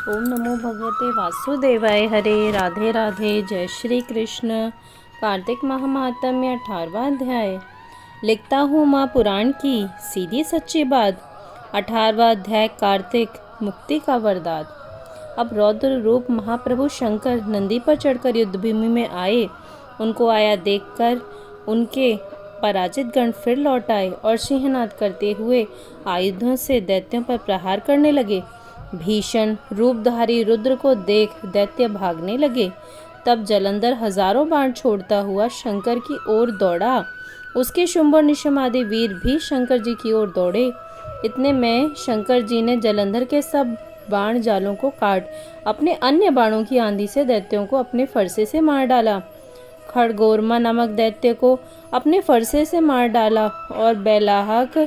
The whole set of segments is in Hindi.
ओम नमो भगवते वासुदेवाय। हरे राधे राधे। जय श्री कृष्ण। कार्तिक महात्म्य 18वां अध्याय। लिखता हूँ माँ पुराण की सीधी सच्ची बात। 18वां अध्याय। कार्तिक मुक्ति का वरदान। अब रौद्र रूप महाप्रभु शंकर नंदी पर चढ़कर युद्धभूमि में आए। उनको आया देखकर उनके पराजित गण फिर लौट आए और सिंहनाद करते हुए आयुधों से दैत्यों पर प्रहार करने लगे। भीषण रूपधारी रुद्र को देख दैत्य भागने लगे। तब जलंधर हजारों बाण छोड़ता हुआ शंकर की ओर दौड़ा। उसके शुंभ और निशम आदि वीर भी शंकर जी की ओर दौड़े। इतने में शंकर जी ने जलंधर के सब बाण जालों को काट अपने अन्य बाणों की आंधी से दैत्यों को अपने फरसे से मार डाला। खड़गोरमा नामक दैत्य को अपने फरसे से मार डाला और बैलाहक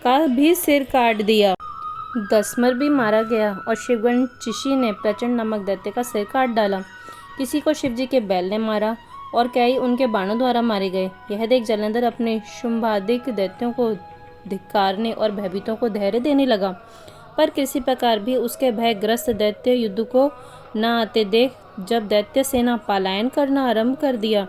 का भी सिर काट दिया। दसमर भी मारा गया और शिवगण चिशी ने प्रचंड नामक दैत्य का सिर काट डाला। किसी को शिवजी के बैल ने मारा और कई उनके बाणों द्वारा मारे गए। यह देख जलंधर अपने शुंभादिक दैत्यों को धिक्कारने और भयभीतों को धैर्य देने लगा, पर किसी प्रकार भी उसके भयग्रस्त दैत्य युद्ध को न आते देख जब दैत्य सेना पलायन करना आरंभ कर दिया,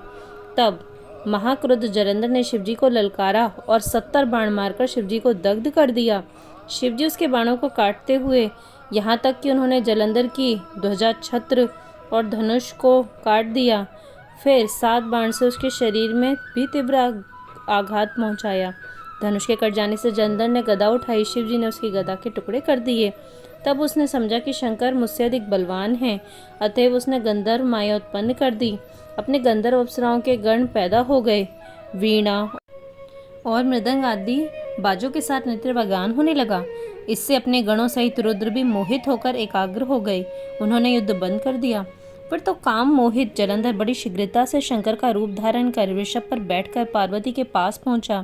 तब महाक्रुद्ध जलंधर ने शिवजी को ललकारा और 70 बाण मारकर शिवजी को दग्ध कर दिया। शिवजी उसके बाणों को काटते हुए यहाँ तक कि उन्होंने जलंधर की ध्वजा, छत्र और धनुष को काट दिया। फिर 7 बाण से उसके शरीर में भी तीव्र आघात पहुंचाया। धनुष के कट जाने से जलंधर ने गदा उठाई। शिवजी ने उसकी गदा के टुकड़े कर दिए। तब उसने समझा कि शंकर मुझसे अधिक बलवान हैं, अतएव उसने गंधर्व माया उत्पन्न कर दी। अपने गंधर्व अप्सराओं के गण पैदा हो गए। वीणा और मृदंग आदि बाजों के साथ नृत्य व गान होने लगा। इससे अपने गणों सहित रुद्र भी मोहित होकर एकाग्र हो गए। उन्होंने युद्ध बंद कर दिया। फिर तो काम मोहित जलंधर बड़ी शीघ्रता से शंकर का रूप धारण कर वृषभ पर बैठकर पार्वती के पास पहुंचा।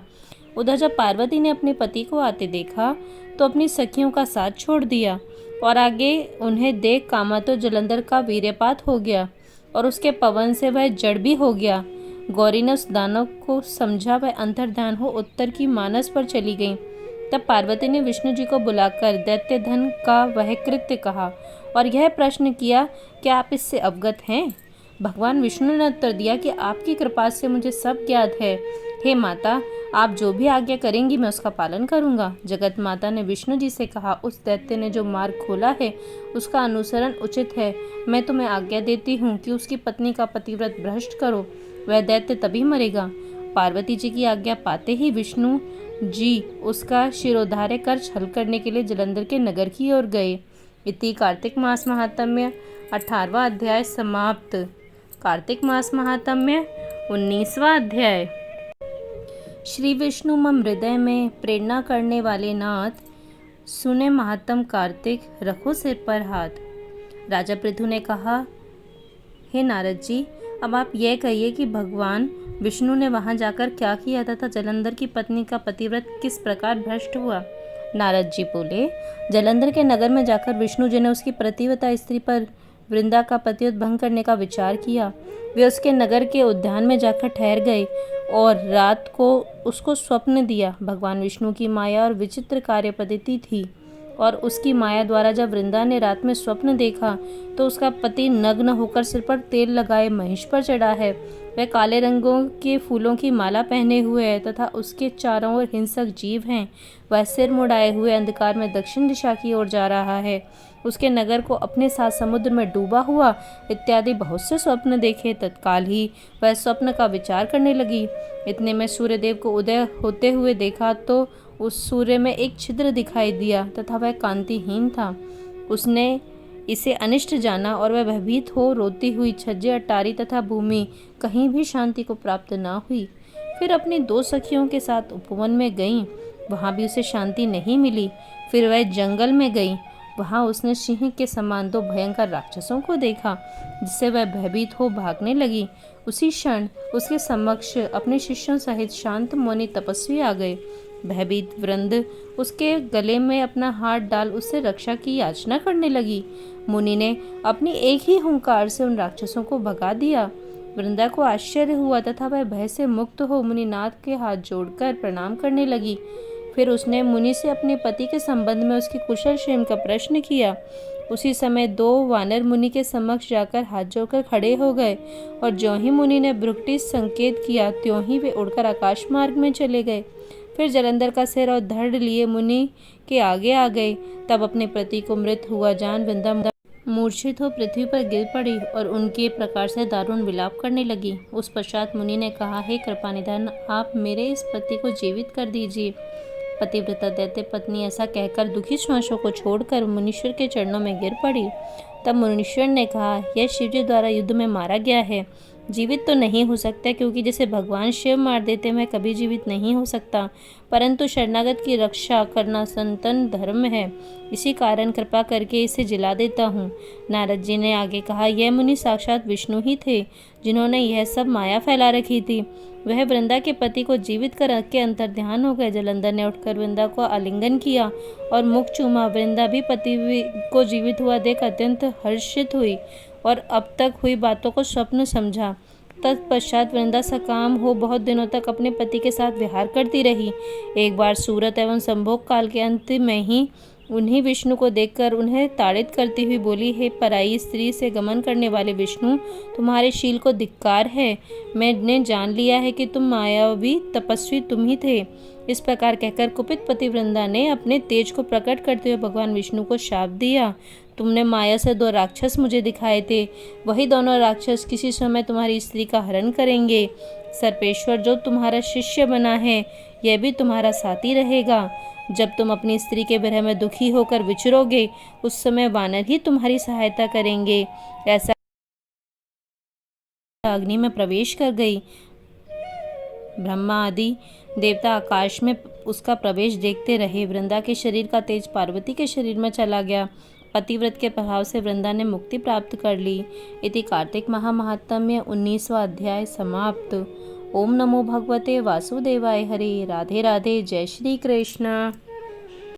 उधर जब पार्वती ने अपने पति को आते देखा तो अपनी सखियों का साथ छोड़ दिया और आगे उन्हें देख कामातुर जलंधर का वीर्यपात हो गया और उसके पवन से वह जड़ भी हो गया। गौरी ने उस दानव को समझा, वह अंतर्ध्यान हो उत्तर की मानस पर चली गई। तब पार्वती ने विष्णु जी को बुलाकर दैत्य धन का वह कृत्य कहा और यह प्रश्न किया कि आप इससे अवगत हैं। भगवान विष्णु ने उत्तर दिया कि आपकी कृपा से मुझे सब ज्ञात है। हे माता, आप जो भी आज्ञा करेंगी मैं उसका पालन करूंगा। जगत माता ने विष्णु जी से कहा, उस दैत्य ने जो मार्ग खोला है उसका अनुसरण उचित है। मैं तुम्हें आज्ञा देती हूँ कि उसकी पत्नी का पतिव्रत भ्रष्ट करो, वह दैत्य तभी मरेगा। पार्वती जी की आज्ञा पाते ही विष्णु जी उसका शिरोधार्य कर छल करने के लिए जलंधर के नगर की ओर गए। इति कार्तिक मास महात्म्य 18वां अध्याय समाप्त। कार्तिक मास महात्म्य 19वां अध्याय। श्री विष्णु मम हृदय में प्रेरणा करने वाले नाथ, सुने महात्म कार्तिक, रखो सिर पर हाथ। राजा पृथु ने कहा, हे नारद जी, अब आप यह कहिए कि भगवान विष्णु ने वहां जाकर क्या किया तथा जलंधर की पत्नी का पतिव्रत किस प्रकार भ्रष्ट हुआ। नारद जी बोले, जलंधर के नगर में जाकर विष्णु जी ने उसकी प्रतिव्रता स्त्री पर वृंदा का पतिव्रत भंग करने का विचार किया। वे उसके नगर के उद्यान में जाकर ठहर गए और रात को उसको स्वप्न दिया। भगवान विष्णु की माया और विचित्र कार्य पद्धति थी और उसकी माया द्वारा जब वृंदा ने रात में स्वप्न देखा तो उसका पति नग्न होकर सिर पर तेल लगाए महिष पर चढ़ा है। वह काले रंगों के फूलों की माला पहने हुए है तथा उसके चारों ओर हिंसक जीव हैं। वह सिर मुड़ाए हुए अंधकार में दक्षिण दिशा की ओर जा रहा है। उसके नगर को अपने साथ समुद्र में डूबा हुआ इत्यादि बहुत से स्वप्न देखे। तत्काल ही वह स्वप्न का विचार करने लगी। इतने में सूर्यदेव को उदय होते हुए देखा तो उस सूर्य में एक छिद्र दिखाई दिया तथा वह कांतिहीन था। उसने इसे अनिष्ट जाना और वह भयभीत हो रोती हुई छज्जे, अटारी तथा भूमि कहीं भी शांति को प्राप्त न हुई। फिर अपनी 2 सखियों के साथ उपवन में गई, वहाँ भी उसे शांति नहीं मिली। फिर वह जंगल में गई, वहाँ उसने सिंह के समान 2 भयंकर राक्षसों को देखा, जिससे वह भयभीत हो भागने लगी। उसी क्षण उसके समक्ष अपने शिष्यों सहित शांत मौनी तपस्वी आ गए। भयभीत वृंद उसके गले में अपना हाथ डाल उससे रक्षा की याचना करने लगी। मुनि ने अपनी एक ही हुंकार से उन राक्षसों को भगा दिया। वृंदा को आश्चर्य हुआ तथा वह भय से मुक्त हो मुनिनाथ के हाथ जोड़कर प्रणाम करने लगी। फिर उसने मुनि से अपने पति के संबंध में उसकी कुशल क्षेम का प्रश्न किया। उसी समय 2 वानर मुनि के समक्ष जाकर हाथ जोड़कर खड़े हो गए और ज्यों ही मुनि ने भ्रुकुटी संकेत किया त्यों ही वे उड़कर आकाश मार्ग में चले गए। फिर जलंधर का सिर और धड़ लिए मुनि के आगे आ गए। तब अपने पति को मृत हुआ जान वृंदा मूर्छित हो पृथ्वी पर गिर पड़ी और उनके प्रकार से दारुण विलाप करने लगी। उस पश्चात मुनि ने कहा, हे कृपानिधान, आप मेरे इस पति को जीवित कर दीजिए। पतिव्रता दैत्य पत्नी ऐसा कहकर दुखी श्वासों को छोड़कर मुनीश्वर के चरणों में गिर पड़ी। तब मुनीश्वर ने कहा, यह शिवजी द्वारा युद्ध में मारा गया है, जीवित तो नहीं हो सकता, क्योंकि जिसे भगवान शिव मार देते वह कभी जीवित नहीं हो सकता, परंतु शरणागत की रक्षा करना सनातन धर्म है। इसी कारण कृपा करके इसे जिला देता हूँ। नारद जी ने आगे कहा, यह मुनि साक्षात विष्णु ही थे, जिन्होंने यह सब माया फैला रखी थी। वह वृंदा के पति को जीवित कर के अंतर ध्यान हो गए। जलंधर ने उठकर वृंदा को आलिंगन किया और मुख चूमा। वृंदा भी पति को जीवित हुआ देख अत्यंत हर्षित हुई और अब तक हुई बातों को स्वप्न समझा। तत्पश्चात वृंदा सकाम हो बहुत दिनों तक अपने पति के साथ विहार करती रही। एक बार सूरत एवं संभोग काल के अंत में ही उन्हीं विष्णु को देखकर उन्हें ताड़ित करती हुई बोली, हे पराई स्त्री से गमन करने वाले विष्णु, तुम्हारे शील को धिक्कार है। मैंने जान लिया है कि तुम मायावी तपस्वी तुम ही थे। इस प्रकार कहकर कुपित पति वृंदा ने अपने तेज को प्रकट करते हुए भगवान विष्णु को शाप दिया। तुमने माया से 2 राक्षस मुझे दिखाए थे, वही दोनों राक्षस किसी समय तुम्हारी स्त्री का हरण करेंगे। सर्पेश्वर जो तुम्हारा शिष्य बना है, यह भी तुम्हारा साथी रहेगा। जब तुम अपनी स्त्री के विरह में दुखी होकर विचरोगे, उस समय वानर ही तुम्हारी सहायता करेंगे। ऐसा अग्नि में प्रवेश कर गई। ब्रह्मा आदि देवता आकाश में उसका प्रवेश देखते रहे। वृंदा के शरीर का तेज पार्वती के शरीर में चला गया। पतिव्रत के प्रभाव से वृंदा ने मुक्ति प्राप्त कर ली। इति कार्तिक महात्म्य 19वां अध्याय समाप्त। ओम नमो भगवते वासुदेवाय। हरे राधे राधे। जय श्री कृष्ण।